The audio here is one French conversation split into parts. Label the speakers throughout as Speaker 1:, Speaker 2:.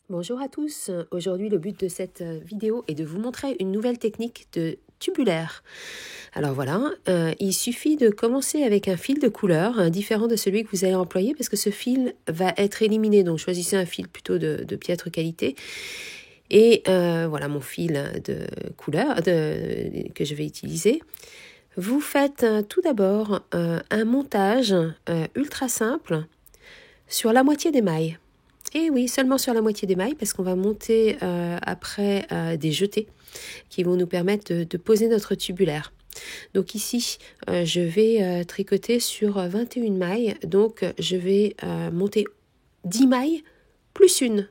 Speaker 1: Bonjour à tous, aujourd'hui le but de cette vidéo est de vous montrer une nouvelle technique de tubulaire. Alors voilà, il suffit de commencer avec un fil de couleur différent de celui que vous allez employer parce que ce fil va être éliminé, donc choisissez un fil plutôt de piètre qualité. Et voilà mon fil de couleur que je vais utiliser. Vous faites tout d'abord un montage ultra simple sur la moitié des mailles. Et oui, seulement sur la moitié des mailles parce qu'on va monter après des jetés qui vont nous permettre de poser notre tubulaire. Donc ici, je vais tricoter sur 21 mailles. Donc je vais monter 10 mailles plus une.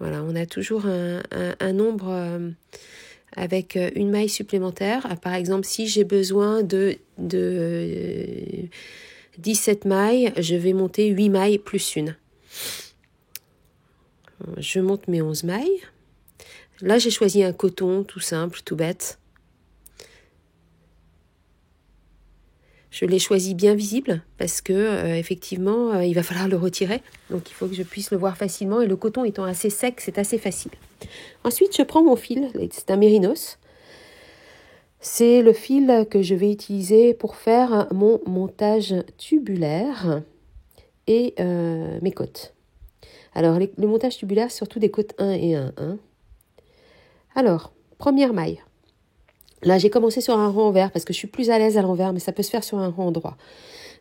Speaker 1: Voilà, on a toujours un nombre avec une maille supplémentaire. Par exemple, si j'ai besoin de 17 mailles, je vais monter 8 mailles plus une. Je monte mes 11 mailles. Là, j'ai choisi un coton tout simple, tout bête. Je l'ai choisi bien visible parce que effectivement, il va falloir le retirer. Donc, il faut que je puisse le voir facilement. Et le coton étant assez sec, c'est assez facile. Ensuite, je prends mon fil. C'est un mérinos. C'est le fil que je vais utiliser pour faire mon montage tubulaire et mes côtes. Alors, le montage tubulaire, surtout des côtes 1 et 1. Alors, première maille. Là, j'ai commencé sur un rang envers parce que je suis plus à l'aise à l'envers, mais ça peut se faire sur un rang droit.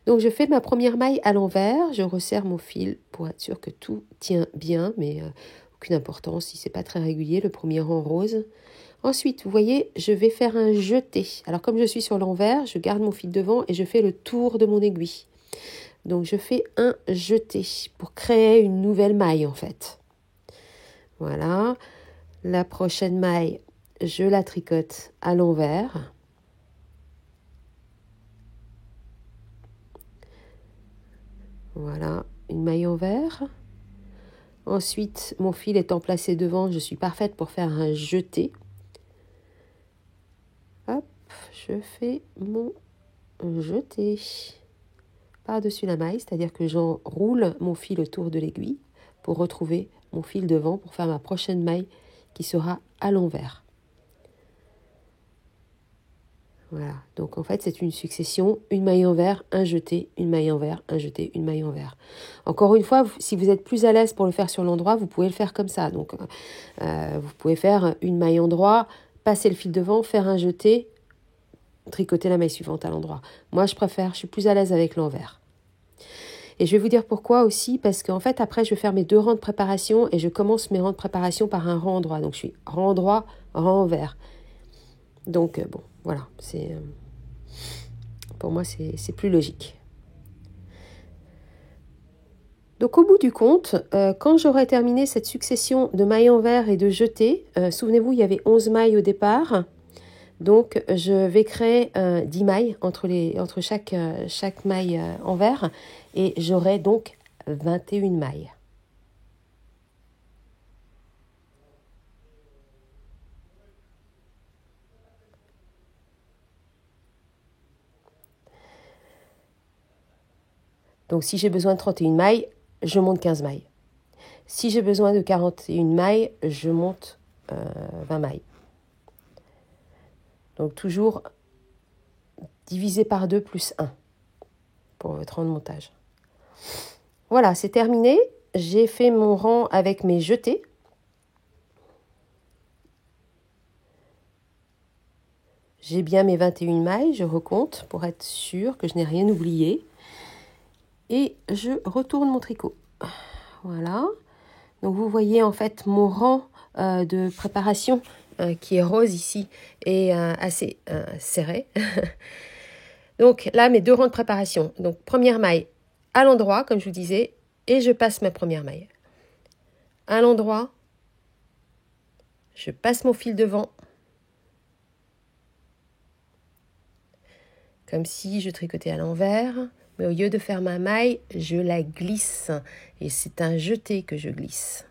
Speaker 1: Donc, je fais ma première maille à l'envers. Je resserre mon fil pour être sûr que tout tient bien, mais aucune importance si c'est pas très régulier, le premier rang rose. Ensuite, vous voyez, je vais faire un jeté. Alors, comme je suis sur l'envers, je garde mon fil devant et je fais le tour de mon aiguille. Donc, je fais un jeté pour créer une nouvelle maille, en fait. Voilà. La prochaine maille, je la tricote à l'envers. Voilà, une maille envers. Ensuite, mon fil étant placé devant, je suis parfaite pour faire un jeté. Hop, je fais mon jeté par-dessus la maille, c'est-à-dire que j'enroule mon fil autour de l'aiguille pour retrouver mon fil devant pour faire ma prochaine maille qui sera à l'envers. Voilà, donc en fait c'est une succession, une maille envers, un jeté, une maille envers, un jeté, une maille envers. Encore une fois, si vous êtes plus à l'aise pour le faire sur l'endroit, vous pouvez le faire comme ça. Donc vous pouvez faire une maille endroit, passer le fil devant, faire un jeté, tricoter la maille suivante à l'endroit. Moi je suis plus à l'aise avec l'envers. Et je vais vous dire pourquoi aussi, parce qu'en fait après je vais faire mes 2 rangs de préparation et je commence mes rangs de préparation par un rang endroit. Donc je suis rang endroit, rang envers. Donc bon, voilà, pour moi c'est plus logique. Donc au bout du compte, quand j'aurai terminé cette succession de mailles envers et de jetés, souvenez-vous il y avait 11 mailles au départ, donc je vais créer 10 mailles entre chaque maille envers et j'aurai donc 21 mailles. Donc si j'ai besoin de 31 mailles, je monte 15 mailles. Si j'ai besoin de 41 mailles, je monte 20 mailles. Donc toujours divisé par 2 plus 1 pour votre rang de montage. Voilà, c'est terminé. J'ai fait mon rang avec mes jetés. J'ai bien mes 21 mailles, je recompte pour être sûr que je n'ai rien oublié. Et je retourne mon tricot. Voilà. Donc vous voyez en fait mon rang de préparation qui est rose ici et assez serré. Donc là, mes 2 rangs de préparation. Donc première maille à l'endroit, comme je vous disais, et je passe ma première maille. À l'endroit, je passe mon fil devant. Comme si je tricotais à l'envers, mais au lieu de faire ma maille, je la glisse. Et c'est un jeté que je glisse.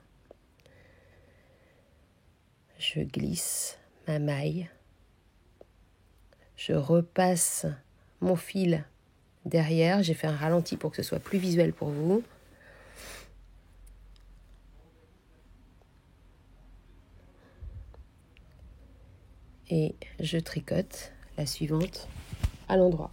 Speaker 1: Je glisse ma maille. Je repasse mon fil derrière. J'ai fait un ralenti pour que ce soit plus visuel pour vous. et je tricote la suivante à l'endroit.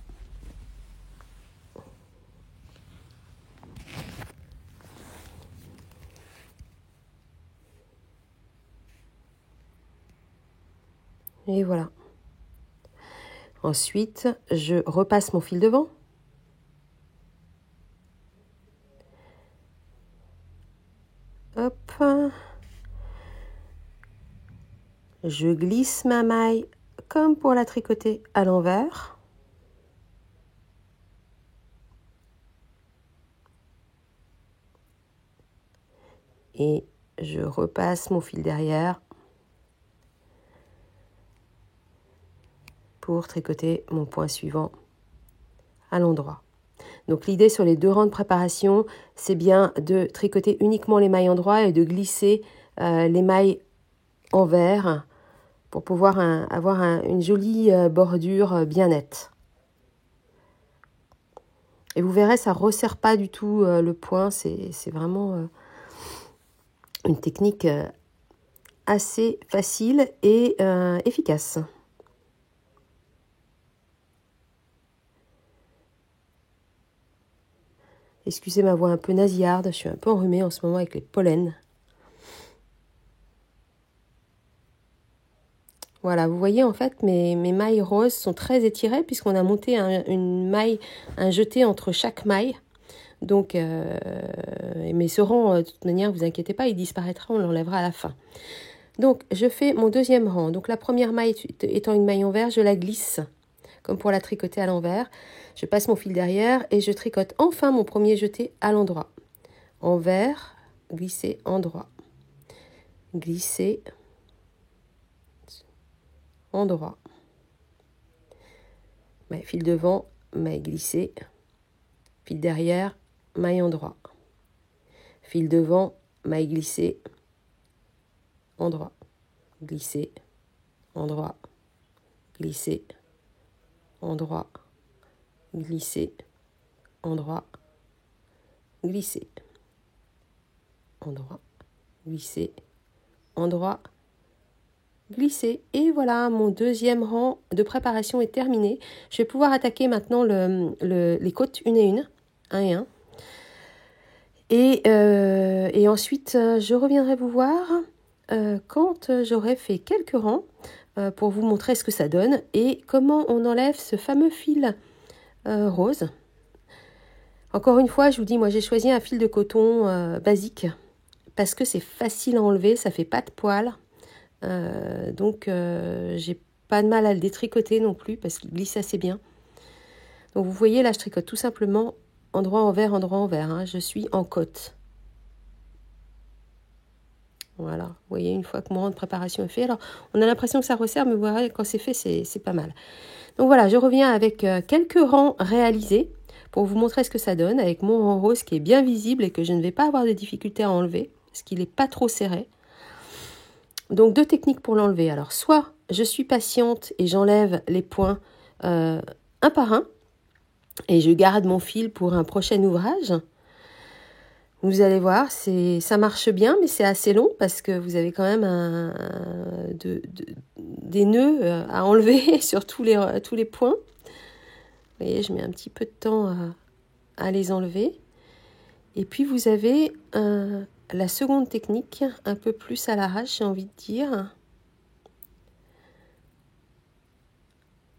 Speaker 1: Et voilà. Ensuite, je repasse mon fil devant. Hop. Je glisse ma maille comme pour la tricoter à l'envers. Et je repasse mon fil derrière pour tricoter mon point suivant à l'endroit. Donc l'idée sur les 2 rangs de préparation, c'est bien de tricoter uniquement les mailles endroits et de glisser les mailles envers pour pouvoir avoir une jolie bordure bien nette. Et vous verrez, ça ne resserre pas du tout le point, c'est vraiment une technique assez facile et efficace. Excusez ma voix un peu nasillarde, je suis un peu enrhumée en ce moment avec les pollens. Voilà, vous voyez en fait mes mailles roses sont très étirées puisqu'on a monté une maille, un jeté entre chaque maille. Donc, mais ce rang, de toute manière, vous inquiétez pas, il disparaîtra, on l'enlèvera à la fin. Donc, je fais mon 2e rang. Donc, la première maille étant une maille envers, je la glisse comme pour la tricoter à l'envers. Je passe mon fil derrière et je tricote enfin mon premier jeté à l'endroit. Envers, glisser, endroit. Glisser, endroit. Maille fil devant, maille glissée. Fil derrière, maille endroit. Fil devant, maille glissée, endroit. Glisser, endroit. Glisser, endroit. Glisser, endroit. Glisser, endroit. Glisser, endroit. Glisser. Et voilà, mon 2e rang de préparation est terminé. Je vais pouvoir attaquer maintenant les côtes une et une, un et un. Et ensuite, je reviendrai vous voir quand j'aurai fait quelques rangs pour vous montrer ce que ça donne et comment on enlève ce fameux fil rose. Encore une fois, je vous dis, moi j'ai choisi un fil de coton basique parce que c'est facile à enlever, ça fait pas de poils. Donc j'ai pas de mal à le détricoter non plus parce qu'il glisse assez bien. Donc vous voyez là, je tricote tout simplement endroit envers, hein. Je suis en côte. Voilà, vous voyez, une fois que mon rang de préparation est fait, alors on a l'impression que ça resserre, mais vous verrez, quand c'est fait, c'est pas mal. Donc voilà, je reviens avec quelques rangs réalisés pour vous montrer ce que ça donne, avec mon rang rose qui est bien visible et que je ne vais pas avoir de difficulté à enlever, parce qu'il n'est pas trop serré. Donc 2 techniques pour l'enlever. Alors soit je suis patiente et j'enlève les points un par un, et je garde mon fil pour un prochain ouvrage. Vous allez voir, ça marche bien, mais c'est assez long parce que vous avez quand même des nœuds à enlever sur tous les points. Vous voyez, je mets un petit peu de temps à les enlever. Et puis vous avez la seconde technique, un peu plus à l'arrache, j'ai envie de dire.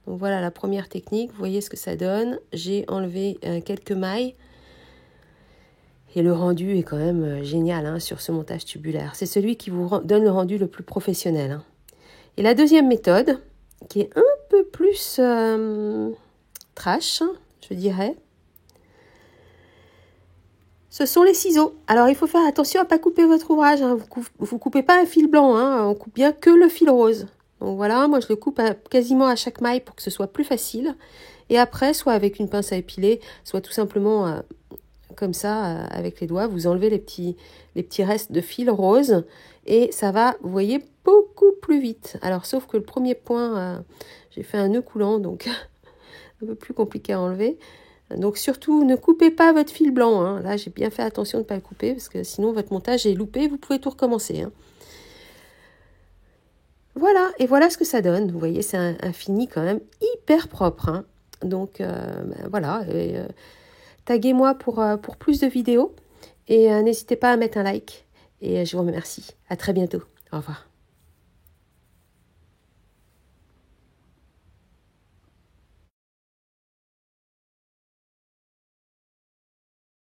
Speaker 1: Donc voilà la première technique, vous voyez ce que ça donne. J'ai enlevé quelques mailles. Et le rendu est quand même génial sur ce montage tubulaire. C'est celui qui vous donne le rendu le plus professionnel. Et la deuxième méthode, qui est un peu plus trash, je dirais, ce sont les ciseaux. Alors il faut faire attention à ne pas couper votre ouvrage. Vous ne coupez pas un fil blanc, on coupe bien que le fil rose. Donc voilà, moi je le coupe quasiment à chaque maille pour que ce soit plus facile. Et après, soit avec une pince à épiler, soit tout simplement comme ça, avec les doigts, vous enlevez les petits restes de fil rose et ça va, vous voyez, beaucoup plus vite. Alors, sauf que le premier point, j'ai fait un nœud coulant, donc un peu plus compliqué à enlever. Donc, surtout, ne coupez pas votre fil blanc. Là, j'ai bien fait attention de ne pas le couper parce que sinon, votre montage est loupé. Vous pouvez tout recommencer. Voilà, et voilà ce que ça donne. Vous voyez, c'est un fini quand même hyper propre, hein. Donc voilà, taguez-moi pour plus de vidéos et n'hésitez pas à mettre un like. Et je vous remercie. À très bientôt. Au revoir.